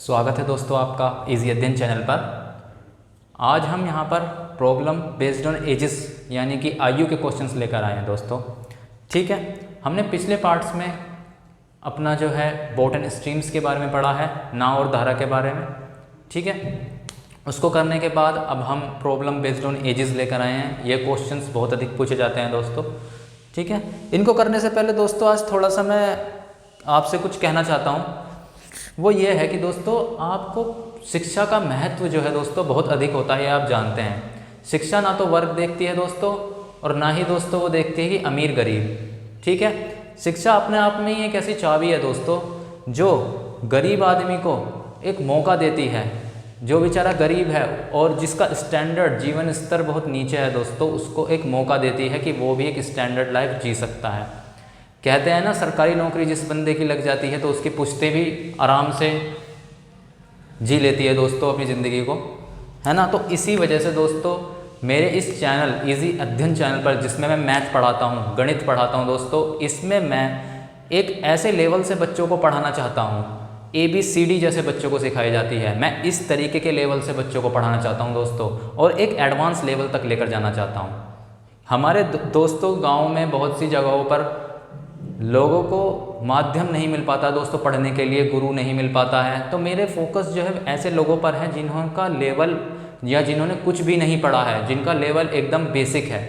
स्वागत है दोस्तों आपका इजी अध्ययन चैनल पर। आज हम यहाँ पर प्रॉब्लम बेस्ड ऑन एजेस यानी कि आयु के क्वेश्चंस लेकर आए हैं दोस्तों। ठीक है, हमने पिछले पार्ट्स में अपना जो है बोट एंड स्ट्रीम्स के बारे में पढ़ा है, नाव और धारा के बारे में। ठीक है, उसको करने के बाद अब हम प्रॉब्लम बेस्ड ऑन एजेस लेकर आए हैं। ये क्वेश्चंस बहुत अधिक पूछे जाते हैं दोस्तों। ठीक है, इनको करने से पहले दोस्तों आज थोड़ा सा मैं आपसे कुछ कहना चाहता हूँ। वो ये है कि दोस्तों आपको शिक्षा का महत्व जो है दोस्तों बहुत अधिक होता है, आप जानते हैं। शिक्षा ना तो वर्ग देखती है दोस्तों और ना ही दोस्तों वो देखती है कि अमीर गरीब। ठीक है, शिक्षा अपने आप में ही एक ऐसी चाबी है दोस्तों जो गरीब आदमी को एक मौका देती है। जो बेचारा गरीब है और जिसका स्टैंडर्ड जीवन स्तर बहुत नीचे है दोस्तों, उसको एक मौका देती है कि वो भी एक स्टैंडर्ड लाइफ जी सकता है। कहते हैं ना, सरकारी नौकरी जिस बंदे की लग जाती है तो उसकी पुश्तें भी आराम से जी लेती है दोस्तों अपनी ज़िंदगी को, है ना। तो इसी वजह से दोस्तों मेरे इस चैनल इजी अध्ययन चैनल पर, जिसमें मैं मैथ पढ़ाता हूँ, गणित पढ़ाता हूँ दोस्तों, इसमें मैं एक ऐसे लेवल से बच्चों को पढ़ाना चाहता हूँ, ABCD जैसे बच्चों को सिखाई जाती है। मैं इस तरीके के लेवल से बच्चों को पढ़ाना चाहता हूँ दोस्तों, और एक एडवांस लेवल तक लेकर जाना चाहता हूँ। हमारे दोस्तों गाँव में बहुत सी जगहों पर लोगों को माध्यम नहीं मिल पाता दोस्तों पढ़ने के लिए, गुरु नहीं मिल पाता है। तो मेरे फोकस जो है ऐसे लोगों पर है जिन्होंका लेवल या जिन्होंने कुछ भी नहीं पढ़ा है, जिनका लेवल एकदम बेसिक है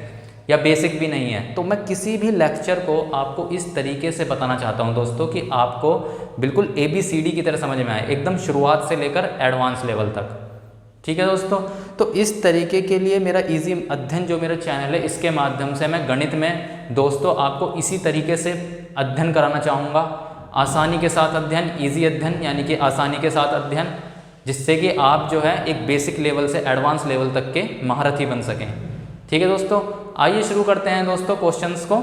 या बेसिक भी नहीं है। तो मैं किसी भी लेक्चर को आपको इस तरीके से बताना चाहता हूं दोस्तों कि आपको बिल्कुल ABCD की तरह समझ में आए, एकदम शुरुआत से लेकर एडवांस लेवल तक। ठीक है दोस्तों, तो इस तरीके के लिए मेरा इजी अध्ययन जो मेरा चैनल है, इसके माध्यम से मैं गणित में दोस्तों आपको इसी तरीके से अध्ययन कराना चाहूँगा। आसानी के साथ अध्ययन, इजी अध्ययन यानी कि आसानी के साथ अध्ययन, जिससे कि आप जो है एक बेसिक लेवल से एडवांस लेवल तक के महारथी बन सकें। ठीक है दोस्तों, आइए शुरू करते हैं दोस्तों क्वेश्चंस को।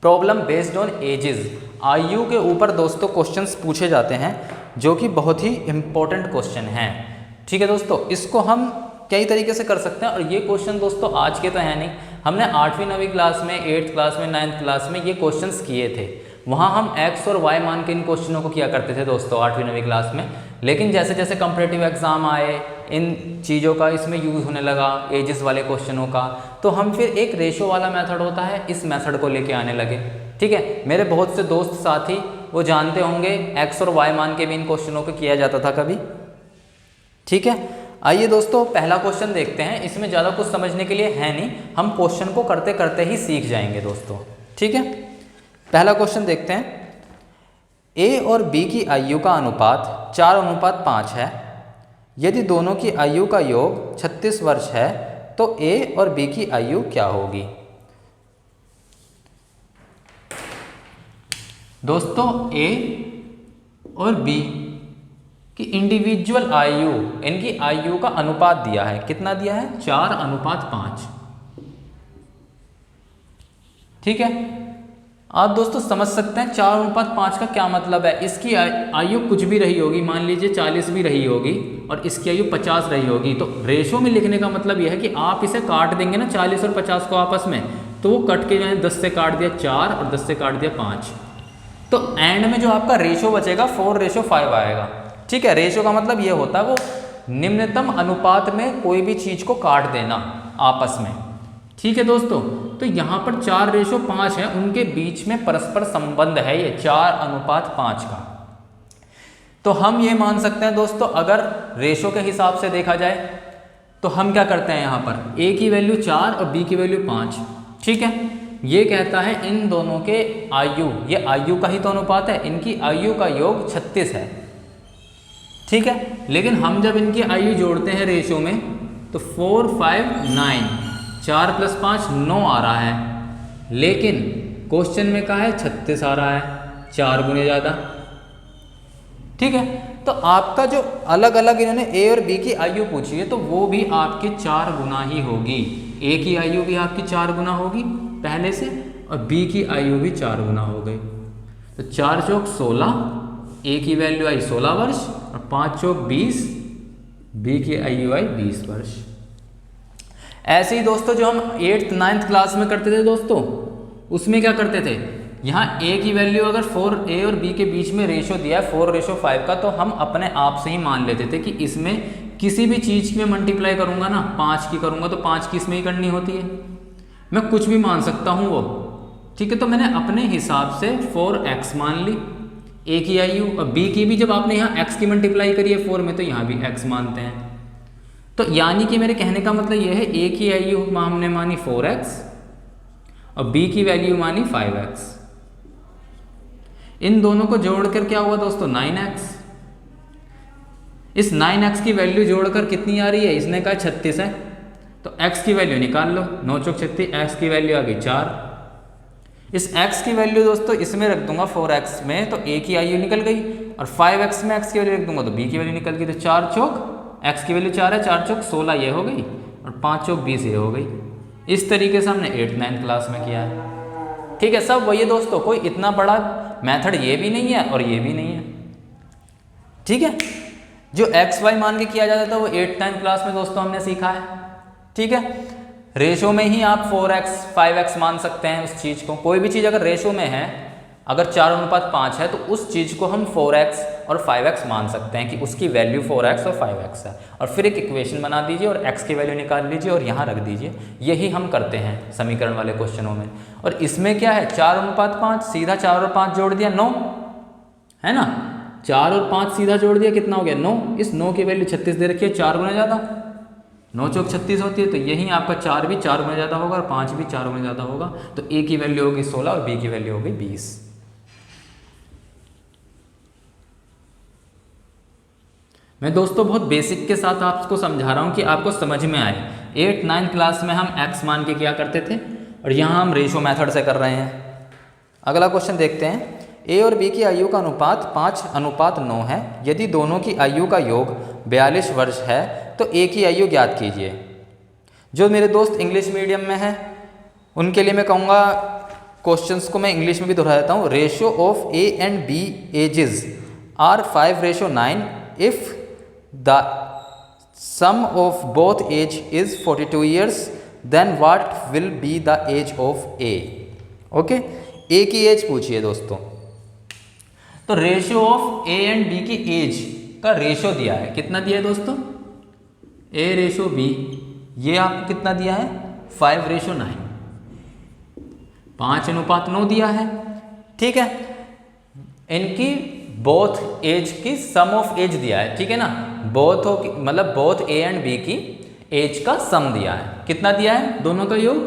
प्रॉब्लम बेस्ड ऑन एजेस, आयु के ऊपर दोस्तों क्वेश्चंस पूछे जाते हैं जो कि बहुत ही इंपॉर्टेंट क्वेश्चन हैं। ठीक है दोस्तों, इसको हम कई तरीके से कर सकते हैं। और ये क्वेश्चन दोस्तों आज के तो है नहीं, हमने 8वीं 9वीं क्लास में, 8th क्लास में, 9th क्लास में ये क्वेश्चंस किए थे। वहाँ हम x और y मान के इन क्वेश्चनों को किया करते थे दोस्तों 8वीं 9वीं क्लास में। लेकिन जैसे जैसे कंपटीटिव एग्जाम आए, इन चीज़ों का इसमें यूज़ होने लगा, एजेस वाले क्वेश्चनों का, तो हम फिर एक रेशो वाला मेथड होता है, इस मेथड को लेके आने लगे। ठीक है, मेरे बहुत से दोस्त साथी वो जानते होंगे x और y मान के भी इन क्वेश्चनों को किया जाता था कभी। ठीक है, आइए दोस्तों पहला क्वेश्चन देखते हैं। इसमें ज़्यादा कुछ समझने के लिए है नहीं, हम क्वेश्चन को करते करते ही सीख जाएंगे दोस्तों। ठीक है, पहला क्वेश्चन देखते हैं। A और B की आयु का अनुपात 4:5 है। यदि दोनों की आयु का योग 36 वर्ष है तो A और B की आयु क्या होगी? दोस्तों A और B कि इंडिविजुअल आयु, इनकी आयु का अनुपात दिया है। कितना दिया है? 4:5। ठीक है, आप दोस्तों समझ सकते हैं 4:5 का क्या मतलब है। इसकी आयु कुछ भी रही होगी, मान लीजिए 40 भी रही होगी और इसकी आयु 50 रही होगी। तो रेशो में लिखने का मतलब यह है कि आप इसे काट देंगे ना 40 और 50 को आपस में, तो वो कट के मैंने 10 से काट दिया 4 और 10 से काट दिया 5, तो एंड में जो आपका रेशो बचेगा 4:5 आएगा। ठीक है, रेशो का मतलब ये होता है वो निम्नतम अनुपात में कोई भी चीज को काट देना आपस में। ठीक है दोस्तों, तो यहाँ पर 4:5 है, उनके बीच में परस्पर संबंध है ये 4:5 का। तो हम ये मान सकते हैं दोस्तों, अगर रेशो के हिसाब से देखा जाए तो हम क्या करते हैं, यहाँ पर A की वैल्यू 4 और B की वैल्यू 5। ठीक है, ये कहता है इन दोनों के आयु, ये आयु का ही तो अनुपात है, इनकी आयु का योग 36 है। ठीक है, लेकिन हम जब इनकी आयु जोड़ते हैं रेशो में तो 4, 5, 9, 4 + 5 9 आ रहा है, लेकिन क्वेश्चन में कहा है 36 आ रहा है, 4 गुने ज़्यादा। ठीक है, तो आपका जो अलग अलग इन्होंने A और B की आयु पूछी है तो वो भी आपकी 4 गुना ही होगी। A की आयु भी आपकी 4 गुना होगी पहले से, और B की आयु भी 4 गुना हो गई। तो 4 चौक 16, A की वैल्यू आई 16 वर्ष और 5 चौक 20, B की आयु आई 20 वर्ष। ऐसे ही दोस्तों जो हम 8th 9th क्लास में करते थे दोस्तों, उसमें क्या करते थे, यहाँ a की वैल्यू अगर 4a और b के बीच में रेशो दिया है 4:5 का, तो हम अपने आप से ही मान लेते थे कि इसमें किसी भी चीज़ में मल्टीप्लाई करूँगा ना, 5 की करूँगा तो 5 की इसमें ही करनी होती है। मैं कुछ भी मान सकता हूँ वो, ठीक है। तो मैंने अपने हिसाब से 4x मान ली a की आयु, और b की भी जब आपने यहाँ x की मल्टीप्लाई करी है 4 में, तो यहाँ भी x मानते हैं। तो यानी कि मेरे कहने का मतलब ये है a की आयु हमने मानी 4x और b की वैल्यू मानी 5x। इन दोनों को जोड़कर क्या हुआ दोस्तों, 9x। इस 9x की वैल्यू जोड़कर कितनी आ रही है, इसने कहा 36 है, तो x की वैल्यू निकाल लो, 9 चौक 36, x की वैल्यू आ गई 4। इस x की वैल्यू दोस्तों इसमें रख दूंगा 4x में, तो a की आयु निकल गई, और 5x में x की वैल्यू रख दूंगा तो b की वैल्यू निकल गई। तो 4 चौक x की वैल्यू 4 है, 4 चौक 16 ये हो गई, और 5 चौक 20 ये हो गई। इस तरीके से हमने 8th-9th क्लास में किया है, ठीक है। सब वही है दोस्तों, कोई इतना बड़ा मेथड ये भी नहीं है और ये भी नहीं है, ठीक है। जो x y मान के किया जाता था वो 8th-9th क्लास में दोस्तों हमने सीखा है, ठीक है। रेशो में ही आप 4x 5x मान सकते हैं उस चीज़ को। कोई भी चीज़ अगर रेशो में है, अगर 4:5 है, तो उस चीज़ को हम 4x और 5x मान सकते हैं कि उसकी वैल्यू 4x और 5x है। और फिर एक इक्वेशन बना दीजिए और x की वैल्यू निकाल लीजिए और यहाँ रख दीजिए। यही हम करते हैं समीकरण वाले क्वेश्चनों में। और इसमें क्या है, 4:5, सीधा 4 और 5 जोड़ दिया 9, है ना। 4 और 5 सीधा जोड़ दिया, कितना हो गया 9। इस 9 की वैल्यू 36 दे रखी है, 4 गुना ज़्यादा, 9 चौक 36 होती है, तो यही आपका 4 भी 4 गुना ज़्यादा होगा और 5 भी 4 गुना ज़्यादा होगा। तो a की वैल्यू होगी 16 और b की वैल्यू होगी 20। मैं दोस्तों बहुत बेसिक के साथ आपको समझा रहा हूँ कि आपको समझ में आए। 8th-9th क्लास में हम x मान के क्या करते थे, और यहाँ हम रेशो मेथड से कर रहे हैं। अगला क्वेश्चन देखते हैं। a और b की आयु का अनुपात 5:9 है। यदि दोनों की आयु का योग 42 वर्ष है तो a की आयु ज्ञात कीजिए। जो मेरे दोस्त इंग्लिश मीडियम में हैं उनके लिए मैं कहूँगा क्वेश्चंस को मैं इंग्लिश में भी दोहरा देता हूँ। Ratio of a and b ages are 5:9 if the sum of both age is 42 years, then what will be the age of a। Okay, a की एज पूछिए दोस्तों। तो ratio of a and b की age का ratio दिया है, कितना दिया है दोस्तों, a रेशियो b, ये आपको कितना दिया है 5:9, 5:9 दिया है, ठीक है। इनकी बोथ एज की सम ऑफ एज दिया है, ठीक है ना। बोथ हो मतलब बोथ a एंड b की एज का सम दिया है, कितना दिया है दोनों का योग,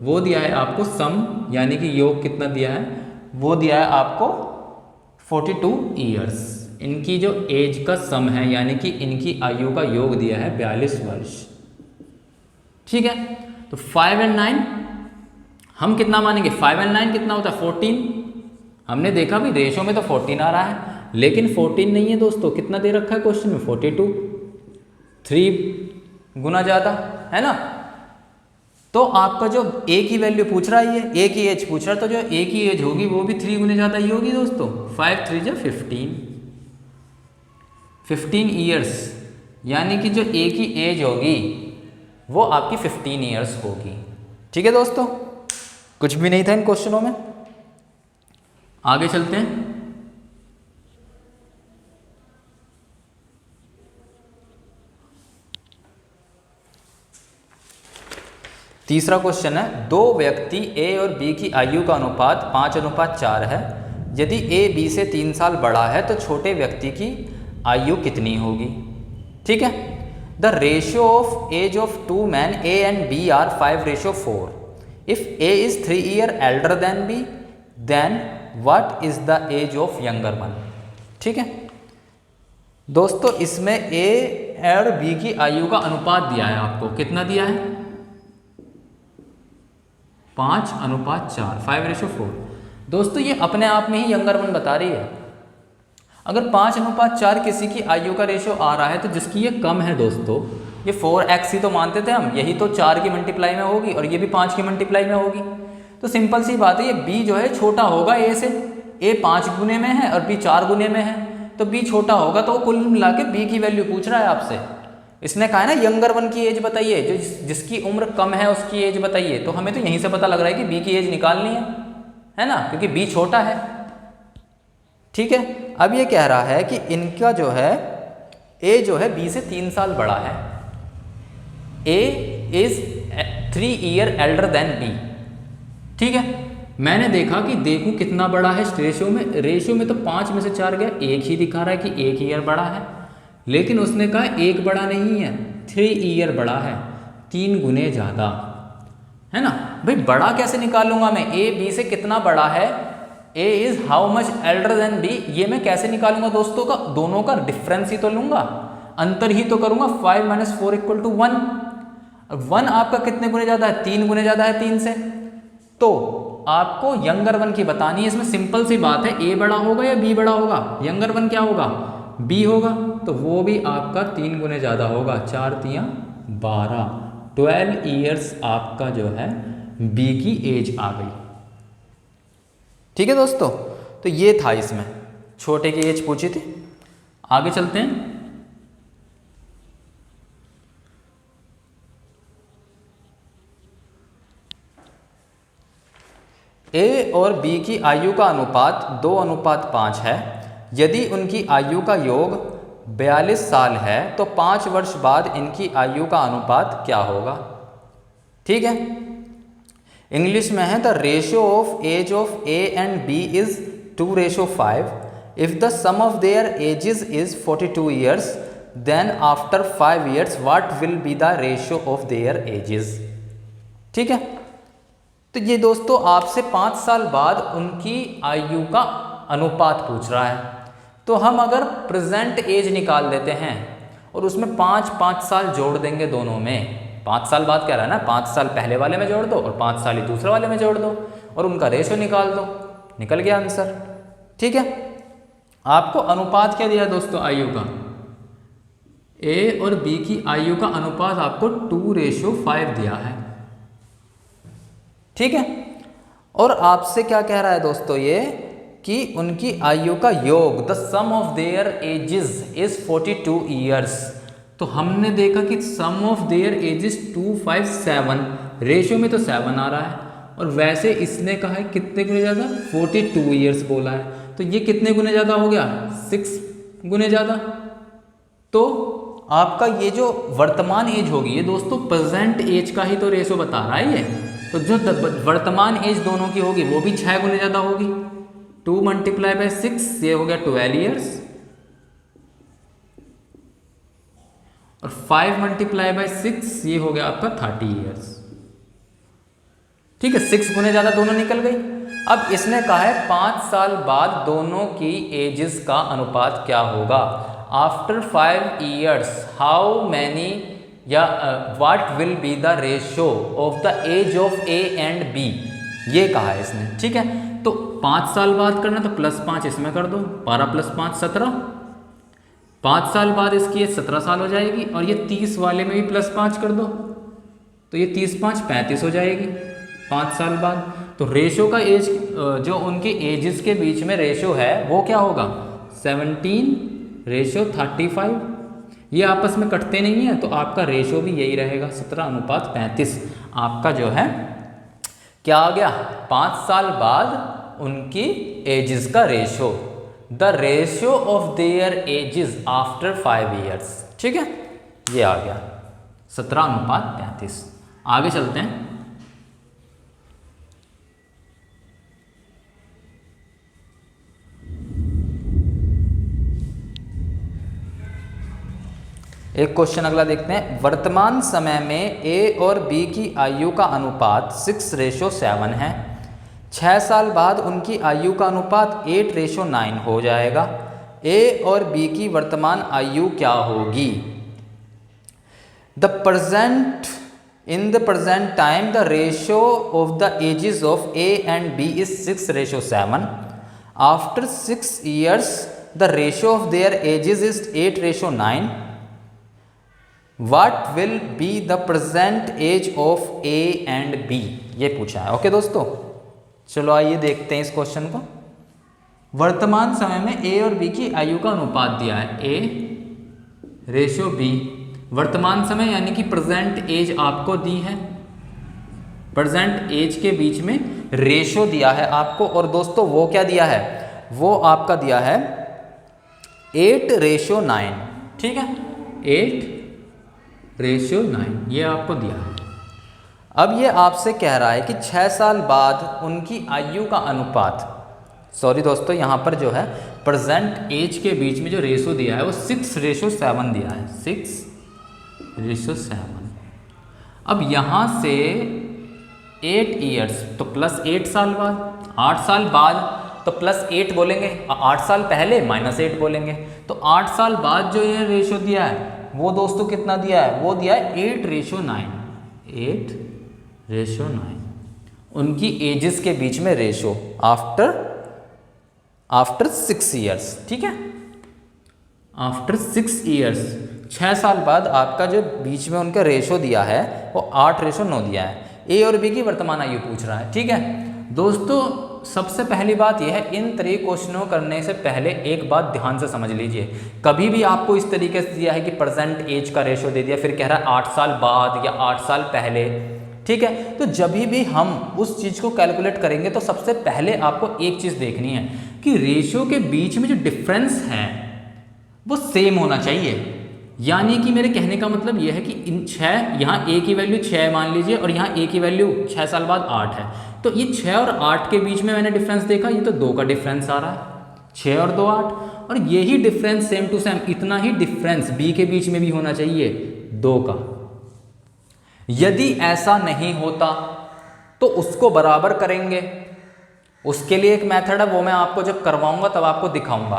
वो दिया है आपको सम, यानी कि योग कितना दिया है, वो दिया है आपको 42 years। इनकी जो एज का सम है यानी कि इनकी आयु का योग दिया है 42 वर्ष, ठीक है। तो 5 और 9 हम कितना मानेंगे, 5 और 9 कितना होता है 14। हमने देखा भी रेशो में तो 14 आ रहा है, लेकिन 14 नहीं है दोस्तों, कितना दे रखा है क्वेश्चन में 42, 3 गुना ज़्यादा, है ना। तो आपका जो a की वैल्यू पूछ रहा है, ये a की एज पूछ रहा है, तो जो a की एज होगी वो भी 3 गुने ज़्यादा ही होगी दोस्तों। 5 3 जा 15 years, यानी कि जो a की एज होगी वो आपकी 15 years होगी, ठीक है दोस्तों। कुछ भी नहीं था इन क्वेश्चनों में। आगे चलते हैं। तीसरा क्वेश्चन है, दो व्यक्ति a और b की आयु का अनुपात 5:4 है। यदि a b से 3 साल बड़ा है तो छोटे व्यक्ति की आयु कितनी होगी, ठीक है। The ratio of age of 2 men a and b are 5:4। If a is 3 years elder than b, then what is the age of younger one, ठीक है। दोस्तों इसमें a और b की आयु का अनुपात दिया है आपको, कितना दिया है 5:4, 5:4। दोस्तों ये अपने आप में ही यंगर वन बता रही है। अगर 5:4 किसी की आयु का रेशियो आ रहा है तो जिसकी ये कम है दोस्तों, ये 4x ही तो मानते थे हम, यही तो 4 की मल्टीप्लाई में होगी और ये भी 5 की मल्टीप्लाई में होगी। तो सिंपल सी बात है, ये b जो है छोटा होगा a से। a 5 गुने में है और b 4 गुने में है, तो b छोटा होगा। तो कुल मिला के b की वैल्यू पूछ रहा है आपसे। इसने कहा है ना यंगर वन की एज बताइए, जो जिसकी उम्र कम है उसकी एज बताइए। तो हमें तो यहीं से पता लग रहा है कि b की एज निकालनी है, है ना, क्योंकि बी छोटा है। ठीक है, अब ये कह रहा है कि इनका जो है ए जो है बी से 3 साल बड़ा है। A is 3 year elder than B. ठीक है, मैंने देखा कि देखूं कितना बड़ा है रेशियो में। रेशियो में तो 5 में से 4 गया, एक ही दिखा रहा है कि 1 ईयर बड़ा है, लेकिन उसने कहा 1 बड़ा नहीं है, 3 ईयर बड़ा है, 3 गुने ज़्यादा, है ना। भाई बड़ा कैसे निकालूंगा मैं, ए बी से कितना बड़ा है, A is how much elder than B, ये मैं कैसे निकालूंगा दोस्तों का, दोनों का डिफरेंस ही तो लूंगा, अंतर ही तो करूंगा। 5 - 4 = 1। 1 आपका कितने गुने ज़्यादा है, 3 गुने ज़्यादा है 3 से, तो आपको यंगर वन की बतानी है। इसमें सिंपल सी बात है, ए बड़ा होगा या बी बड़ा होगा, यंगर वन क्या होगा, बी होगा, तो वो भी आपका 3 गुने ज़्यादा होगा। 4 × 3 = 12, 12 ईयर्स आपका जो है बी की एज आ गई। ठीक है दोस्तों, तो ये था इसमें छोटे की एज पूछी थी। आगे चलते हैं। ए और बी की आयु का अनुपात 2:5 है। यदि उनकी आयु का योग 42 साल है तो 5 वर्ष बाद इनकी आयु का अनुपात क्या होगा। ठीक है, इंग्लिश में है the ratio of age of A and B is 2:5। If the sum of their ages is 42 years then after 5 years what will be the ratio of their ages. ठीक है, तो ये दोस्तों आपसे 5 साल बाद उनकी आयु का अनुपात पूछ रहा है। तो हम अगर प्रेजेंट एज निकाल देते हैं और उसमें 5 साल जोड़ देंगे दोनों में, 5 साल बाद कह रहा है ना, 5 साल पहले वाले में जोड़ दो और 5 साल ही दूसरे वाले में जोड़ दो और उनका रेशो निकाल दो, निकल गया आंसर। ठीक है, आपको अनुपात क्या दिया दोस्तों आयु का, ए और बी की आयु का अनुपात आपको 2:5 दिया है। ठीक है, और आपसे क्या कह रहा है दोस्तों ये कि उनकी आयु का योग the sum of their ages is 42 years. तो हमने देखा कि sum of their ages 2, 5, 7, ratio में तो 7 आ रहा है, और वैसे इसने कहा है कितने गुने ज़्यादा, 42 ईयर्स बोला है, तो ये कितने गुने ज़्यादा हो गया, 6 गुने ज़्यादा। तो आपका ये जो वर्तमान एज होगी, ये दोस्तों प्रेजेंट एज का ही तो रेशो बता रहा है ये, तो जो वर्तमान एज दोनों की होगी वो भी 6 गुने ज़्यादा होगी। 2 × 6 ये हो गया 12 ईयर्स, और 5 × 6 ये हो गया आपका 30 ईयर्स। ठीक है, 6 गुने ज़्यादा दोनों निकल गई। अब इसने कहा है 5 साल बाद दोनों की एजेस का अनुपात क्या होगा। आफ्टर 5 ईयर्स हाउ मैनी या what will be the ratio of the age of A and B, ये कहा है इसने। ठीक है, तो 5 साल बाद करना तो +5 इसमें कर दो, 12 + 5 17। 5 साल बाद इसकी एज 17 साल हो जाएगी, और ये 30 वाले में भी +5 कर दो, तो ये 30 × 5 = 35 हो जाएगी 5 साल बाद। तो रेशो का एज जो उनके एजेस के बीच में रेशो है वो क्या होगा, 17:35। ये आपस में कटते नहीं है, तो आपका रेशो भी यही रहेगा, 17:35 आपका जो है क्या आ गया, 5 साल बाद उनकी एजेस का ratio, the ratio of their edges after 5 years. ठीक है, ये आ गया 17:35। आगे चलते हैं। एक क्वेश्चन अगला देखते हैं। वर्तमान समय में ए और बी की आयु का अनुपात 6:7 है। 6 साल बाद उनकी आयु का अनुपात 8:9 हो जाएगा। ए और बी की वर्तमान आयु क्या होगी। In the present time the ratio of the ages of A and B is 6:7. After 6 years the ratio of their ages is 8:9. What will be the present age of A and B, ये पूछा है। Okay दोस्तों, चलो आइए देखते हैं इस question को। वर्तमान समय में ए और बी की आयु का अनुपात दिया है, A/B। वर्तमान समय यानी कि प्रेजेंट एज आपको दी है, प्रेजेंट एज के बीच में रेशो दिया है आपको, और दोस्तों वो क्या दिया है, वो आपका दिया है 8:9, ठीक है, 8:9 ये आपको दिया है। अब ये आपसे कह रहा है कि 6 साल बाद उनकी आयु का अनुपात, सॉरी दोस्तों यहाँ पर जो है प्रेजेंट एज के बीच में जो रेशो दिया है वो 6:7 दिया है, 6:7। अब यहाँ से 8 ईयर्स तो +8 साल बाद, 8 साल बाद तो +8 बोलेंगे, 8 साल पहले -8 बोलेंगे, तो 8 साल बाद जो ये रेशो दिया है वो दोस्तों कितना दिया है, वो दिया है 8:9, 8:9 उनकी एजेस के बीच में रेशो आफ्टर 6 ईयर्स, ठीक है, आफ्टर 6 ईयर्स, 6 साल बाद आपका जो बीच में उनका रेशो दिया है वो 8:9 दिया है। ए और बी की वर्तमान आयु पूछ रहा है, ठीक है दोस्तों। सबसे पहली बात यह है, इन तरह क्वेश्चनों करने से पहले एक बात ध्यान से समझ लीजिए, कभी भी आपको इस तरीके से दिया है कि प्रेजेंट एज का रेशो दे दिया, फिर कह रहा है 8 साल बाद या 8 साल पहले, ठीक है, तो जब भी हम उस चीज़ को कैलकुलेट करेंगे तो सबसे पहले आपको एक चीज़ देखनी है कि रेशो के बीच में जो डिफरेंस है वो सेम होना चाहिए। यानी कि मेरे कहने का मतलब यह है कि इन 6, यहाँ ए की वैल्यू 6 मान लीजिए और यहाँ ए की वैल्यू 6 साल बाद 8 है, तो ये 6 और 8 के बीच में मैंने डिफरेंस देखा, ये तो 2 का डिफरेंस आ रहा है, 6 और 2 8, और यही डिफरेंस सेम टू सेम इतना ही डिफरेंस बी के बीच में भी होना चाहिए 2 का। यदि ऐसा नहीं होता तो उसको बराबर करेंगे, उसके लिए एक मेथड है, वो मैं आपको जब करवाऊंगा तब आपको दिखाऊंगा।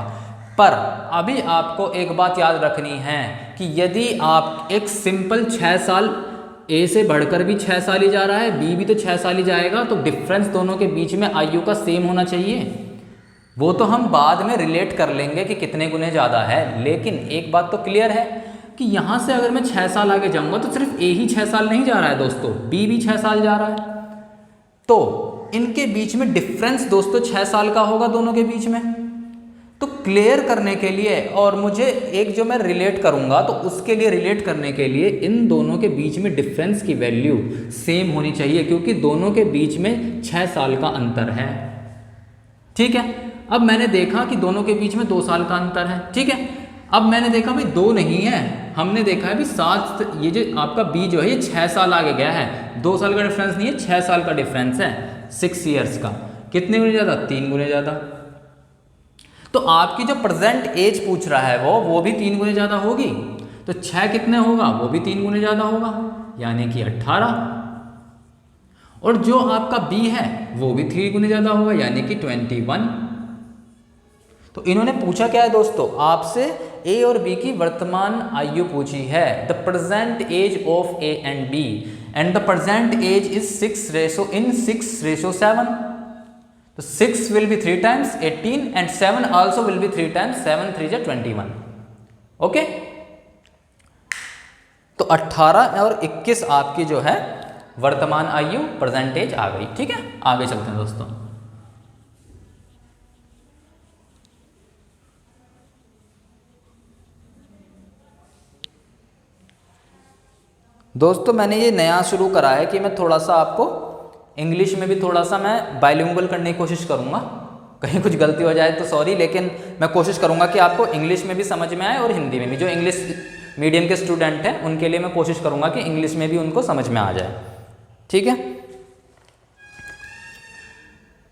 पर अभी आपको एक बात याद रखनी है कि यदि आप एक सिंपल 6 साल, ए से बढ़कर भी 6 साल ही जा रहा है, बी भी तो 6 साल ही जाएगा, तो डिफरेंस दोनों के बीच में आयु का सेम होना चाहिए। वो तो हम बाद में रिलेट कर लेंगे कि कितने गुने ज़्यादा है, लेकिन एक बात तो क्लियर है कि यहाँ से अगर मैं 6 साल आगे जाऊँगा तो सिर्फ ए ही 6 साल नहीं जा रहा है दोस्तों, बी भी 6 साल जा रहा है, तो इनके बीच में डिफरेंस दोस्तों 6 साल का होगा दोनों के बीच में। तो क्लियर करने के लिए, और मुझे एक जो मैं रिलेट करूंगा तो उसके लिए रिलेट करने के लिए इन दोनों के बीच में डिफरेंस की वैल्यू सेम होनी चाहिए, क्योंकि दोनों के बीच में 6 साल का अंतर है, ठीक है। अब मैंने देखा कि दोनों के बीच में 2 साल का अंतर है, ठीक है। अब मैंने देखा भाई 2 नहीं है, हमने देखा है भी 7, ये जो आपका बी जो है ये 6 साल आगे गया है, 2 साल का डिफरेंस नहीं है, 6 साल का डिफरेंस है, 6 ईयर्स का। कितने गुने ज़्यादा? 3 गुने ज़्यादा। तो आपकी जो प्रेजेंट एज पूछ रहा है वो भी 3 गुने ज़्यादा होगी, तो 6 कितने होगा, वो भी 3 गुने ज़्यादा होगा, यानी कि 18। और जो आपका बी है वो भी 3 गुने ज़्यादा होगा, यानी कि 21। तो इन्होंने पूछा क्या है दोस्तों, आपसे ए और बी की वर्तमान आयु पूछी है, the present age of A and B, and the present age is 6:7। तो 6 will be 3 times 18 and 7 also will be 3 times 7 3 जा 21, ओके। तो 18 और 21 आपकी जो है वर्तमान आयु परसेंटेज आ गई, ठीक है। आगे चलते हैं दोस्तों। दोस्तों मैंने ये नया शुरू करा है कि मैं थोड़ा सा आपको इंग्लिश में भी थोड़ा सा मैं बाइलिंगुअल करने की कोशिश करूँगा, कहीं कुछ गलती हो जाए तो सॉरी, लेकिन मैं कोशिश करूँगा कि आपको इंग्लिश में भी समझ में आए और हिंदी में भी। जो इंग्लिश मीडियम के स्टूडेंट हैं उनके लिए मैं कोशिश करूँगा कि इंग्लिश में भी उनको समझ में आ जाए, ठीक है।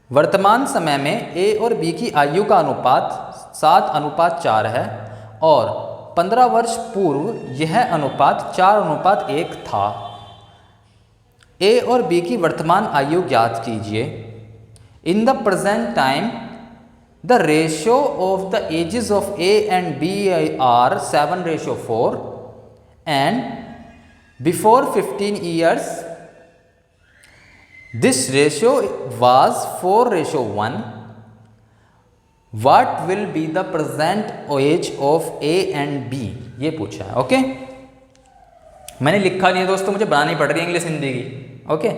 वर्तमान समय में ए और बी की आयु का अनुपात 7:4 है और 15 वर्ष पूर्व यह अनुपात 4:1 था। ए और बी की वर्तमान आयु ज्ञात कीजिए। In the present time the ratio of the ages of A and B are 7:4 and before 15 years this ratio was 4:1। What will be the present age of A and B? ये पूछा है, okay. मैंने लिखा नहीं है दोस्तों, मुझे बनानी पड़ रही है इंग्लिश हिंदी की, ओके।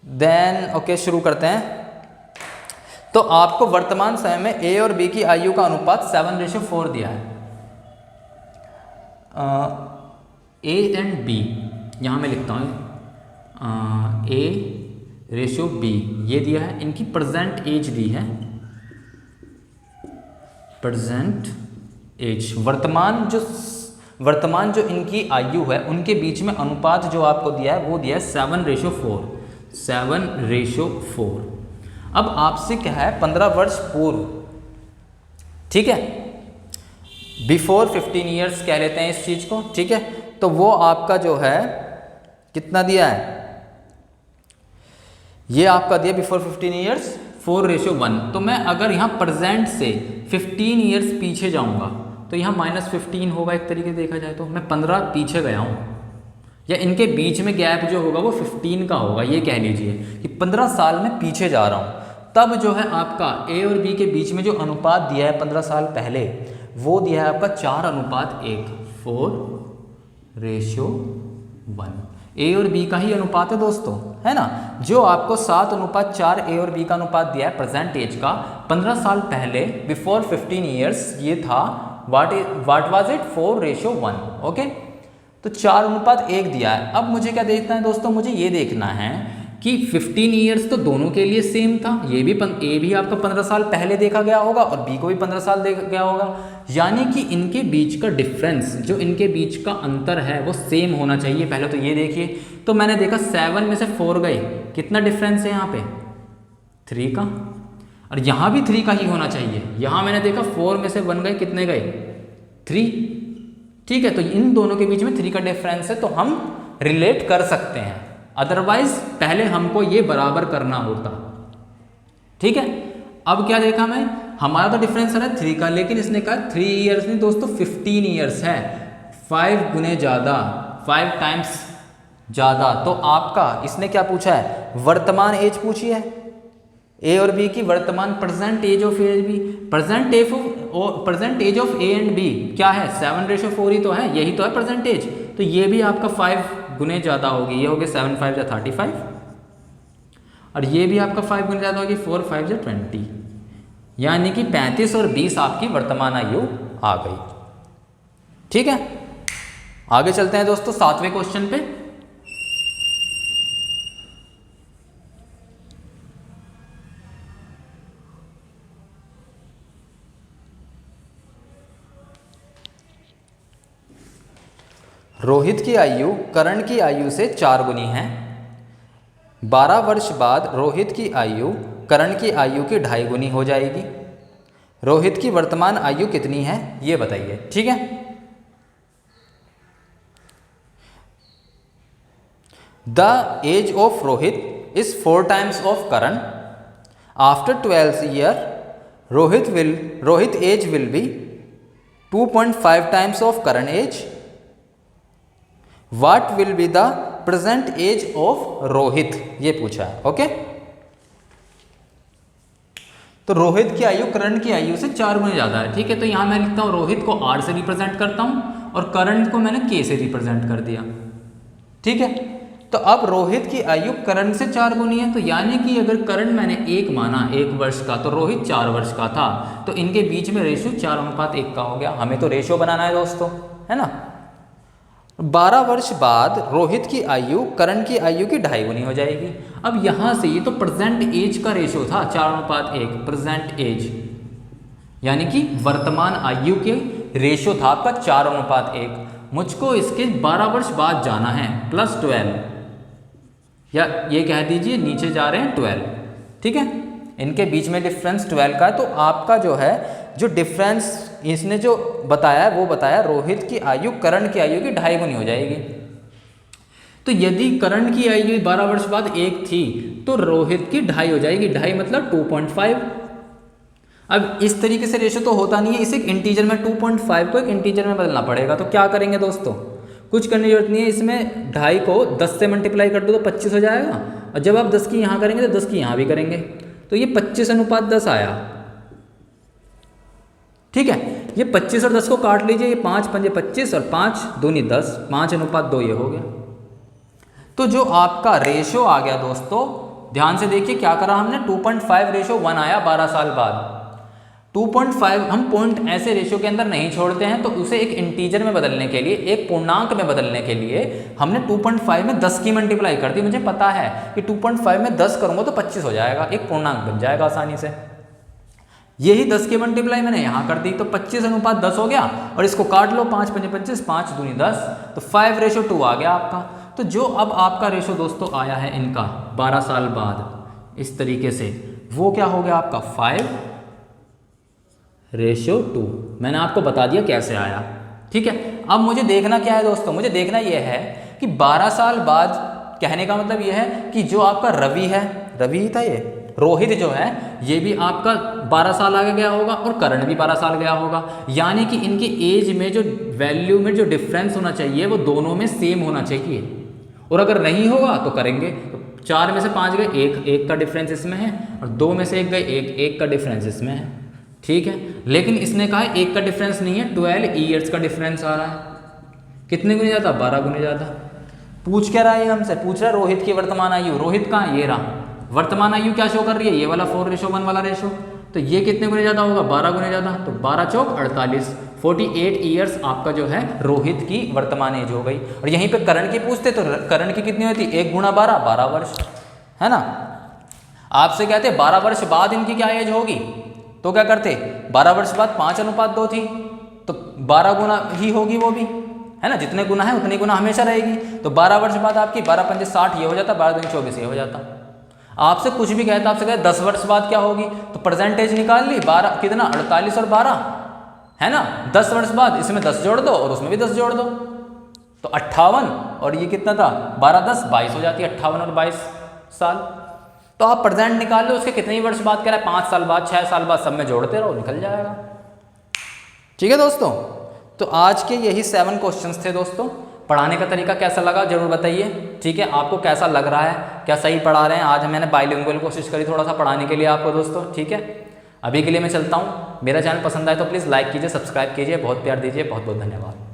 देन ओके शुरू करते हैं। तो आपको वर्तमान समय में ए और बी की आयु का अनुपात 7:4 दिया है। ए एंड बी यहाँ मैं लिखता हूँ, ए रेशियो बी ये दिया है, इनकी प्रेजेंट एज दी है, प्रेजेंट एज वर्तमान जो इनकी आयु है उनके बीच में अनुपात जो आपको दिया है वो दिया है 7:4, 7:4। अब आपसे क्या है 15 वर्ष पूर्व, ठीक है, बिफोर 15 ईयर्स कह लेते हैं इस चीज को, ठीक है। तो वो आपका जो है कितना दिया है, ये आपका दिया बिफोर 15 ईयर्स 4:1। तो मैं अगर यहाँ प्रेजेंट से 15 ईयर्स पीछे जाऊंगा तो यहाँ -15 होगा, एक तरीके से देखा जाए तो मैं 15 पीछे गया हूँ, या इनके बीच में गैप जो होगा वो 15 का होगा, ये कह लीजिए कि 15 साल में पीछे जा रहा हूँ। तब जो है आपका ए और बी के बीच में जो अनुपात दिया है 15 साल पहले वो दिया है आपका 4:1, 4:1। ए और बी का ही अनुपात है दोस्तों, है ना। जो आपको 7:4 ए और बी का अनुपात दिया है प्रेजेंट एज का 15 साल पहले बिफोर 15 ईयर्स, ये था व्हाट वाज इट 4:1, ओके। तो 4:1 दिया है। अब मुझे क्या देखना है दोस्तों, मुझे ये देखना है कि 15 ईयर्स तो दोनों के लिए सेम था, ये भी ए भी आपका 15 साल पहले देखा गया होगा और बी को भी 15 साल देखा गया होगा, यानी कि इनके बीच का डिफरेंस, जो इनके बीच का अंतर है वो सेम होना चाहिए। पहले तो ये देखिए, तो मैंने देखा 7 में से 4 गए, कितना डिफरेंस है यहाँ पे 3 का, और यहाँ भी 3 का ही होना चाहिए। यहाँ मैंने देखा 4 में से 1 गए, कितने गए 3, ठीक है। तो इन दोनों के बीच में 3 का डिफरेंस है, तो हम रिलेट कर सकते हैं, अदरवाइज पहले हमको ये बराबर करना होता, ठीक है। अब क्या देखा मैं, हमारा तो डिफरेंस है 3 का, लेकिन इसने कहा 3 ईयर्स नहीं दोस्तों 15 ईयर्स है, 5 गुने ज़्यादा, 5 टाइम्स ज़्यादा। तो आपका इसने क्या पूछा है, वर्तमान एज पूछी है ए और बी की, वर्तमान present age of A B, present age of A and B क्या है 7:4 ही तो है, यही तो है प्रेजेंट एज। तो ये भी आपका 5 गुने ज़्यादा होगी, ये हो गया 7 5 35, और ये भी आपका 5 गुने ज़्यादा होगी 4 5 20, यानी कि 35 और 20 आपकी वर्तमान आयु आ गई, ठीक है। आगे चलते हैं दोस्तों 7वें क्वेश्चन पे। रोहित की आयु करण की आयु से 4 गुनी है। 12 वर्ष बाद रोहित की आयु करण की आयु की 2.5 गुनी हो जाएगी। रोहित की वर्तमान आयु कितनी है ये बताइए, ठीक है। The age of Rohit is 4 times of Karan. After 12 year Rohit age will be 2.5 times of Karan age. What will be the present age of Rohit, ये पूछा है, ओके। तो रोहित की आयु करण की आयु से 4 गुना ज्यादा है, ठीक है। तो यहां मैं लिखता हूं रोहित को R से रिप्रेजेंट करता हूं और करण को मैंने K से रिप्रेजेंट कर दिया, ठीक है। तो अब रोहित की आयु करण से 4 गुनी है, तो यानी कि अगर करण मैंने 1 माना 1 वर्ष का, तो रोहित 4 वर्ष का था, तो इनके बीच में रेशियो 4:1 का हो गया। हमें तो रेशियो बनाना है दोस्तों, है ना। 12 वर्ष बाद रोहित की आयु करण की आयु की 2.5 गुनी हो जाएगी। अब यहाँ से ये तो प्रेजेंट एज का रेशियो था 4:1, प्रेजेंट एज यानी कि वर्तमान आयु के रेशियो था आपका 4:1। मुझको इसके 12 वर्ष बाद जाना है, +12, या ये कह दीजिए नीचे जा रहे हैं 12, ठीक है। इनके बीच में डिफरेंस 12 का है, तो आपका जो है जो डिफरेंस इसने जो बताया है वो बताया रोहित की आयु करण की आयु की 2.5 गुनी हो जाएगी। तो यदि करण की आयु 12 वर्ष बाद 1 थी तो रोहित की 2.5 हो जाएगी, 2.5 मतलब 2.5। अब इस तरीके से रेशियो तो होता नहीं है, इसे इंटीजर में 2.5 को एक इंटीजर में बदलना पड़ेगा। तो क्या करेंगे दोस्तों, कुछ करने की जरूरत नहीं है, इसमें 2.5 को 10 से मल्टीप्लाई कर दो तो 25 हो जाएगा, और जब आप 10 की यहाँ करेंगे तो 10 की यहाँ भी करेंगे, तो ये 25:10 आया, ठीक है। ये 25 और 10 को काट लीजिए, ये 5 5 25 और 5 दूनी 10, 5:2 ये हो गया। तो जो आपका रेशियो आ गया दोस्तों, ध्यान से देखिए क्या करा हमने, 2.5:1 आया 12 साल बाद। 2.5 हम पॉइंट ऐसे रेशियो के अंदर नहीं छोड़ते हैं, तो उसे एक इंटीजर में बदलने के लिए, एक पूर्णांक में बदलने के लिए हमने 2.5 में 10 की मल्टीप्लाई कर दी। मुझे पता है कि 2.5 में 10 करूंगा तो 25 हो जाएगा, एक पूर्णांक बन जाएगा आसानी से। यही 10 की मल्टीप्लाई मैंने यहाँ कर दी, तो 25:10 हो गया, और इसको काट लो, 5 5 25, 5 दूनी 10, तो 5:2 आ गया आपका। तो जो अब आपका रेशो दोस्तों आया है इनका 12 साल बाद इस तरीके से, वो क्या हो गया आपका 5:2। मैंने आपको बता दिया कैसे आया, ठीक है। अब मुझे देखना क्या है दोस्तों, मुझे देखना यह है कि 12 साल बाद, कहने का मतलब यह है कि जो आपका रवि है, रवि ही था ये, रोहित जो है ये भी आपका 12 साल आगे गया होगा और करण भी 12 साल गया होगा, यानी कि इनकी एज में जो वैल्यू में जो डिफरेंस होना चाहिए वो दोनों में सेम होना चाहिए। और अगर नहीं होगा तो करेंगे, तो 4 में से 5 गए, एक का डिफरेंस इसमें है, और 2 में से 1 गए, एक का डिफरेंस इसमें है, ठीक है। लेकिन इसने कहा एक का डिफरेंस नहीं है, 12 ईयर्स का डिफरेंस आ रहा है। कितने गुने ज़्यादा? 12 गुने ज़्यादा। पूछ क्या रहा है हमसे? पूछ रहा है रोहित की वर्तमान आयु। रोहित कहाँ? ये रहा। वर्तमान आयु क्या शो कर रही है? ये वाला 4:1 वाला रेशो। तो ये कितने गुने ज़्यादा होगा? 12 गुने ज़्यादा। तो 12 चौक 48, 48 ईयर्स आपका जो है रोहित की वर्तमान एज हो गई। और यहीं पे करण की पूछते तो करण की कितनी होती? 1 गुणा 12, 12 वर्ष, है ना। आपसे कहते 12 वर्ष बाद इनकी क्या एज होगी, तो क्या करते? 12 वर्ष बाद 5:2 थी, तो 12 गुना ही होगी वो भी, है ना। जितने गुना है उतनी गुना हमेशा रहेगी। तो 12 वर्ष बाद आपकी 12 पंजे 60 ये हो जाता, 12 दूनी 24 ये हो जाता। आपसे कुछ भी कहता, आपसे कहता 10 वर्ष बाद क्या होगी, तो परसेंटेज निकाल ली, 12 कितना? 48 और 12, है ना। 10 वर्ष बाद इसमें 10 जोड़ दो और उसमें भी 10 जोड़ दो, तो 58, और ये कितना था? 12 10 22 हो जाती है, 58 और 22 साल। तो आप प्रेजेंट निकाल लो, उसके कितने ही वर्ष बाद कह रहा है, 5 साल बाद, 6 साल बाद, सब में जोड़ते रहो, निकल जाएगा। ठीक है दोस्तों, तो आज के यही 7 क्वेश्चंस थे दोस्तों। पढ़ाने का तरीका कैसा लगा जरूर बताइए, ठीक है। आपको कैसा लग रहा है, क्या सही पढ़ा रहे हैं? आज मैंने बाइलिंगुअल कोशिश करी थोड़ा सा पढ़ाने के लिए आपको दोस्तों, ठीक है। अभी के लिए मैं चलता हूँ। मेरा चैनल पसंद आए तो प्लीज़ लाइक कीजिए, सब्सक्राइब कीजिए, बहुत प्यार दीजिए। बहुत बहुत धन्यवाद।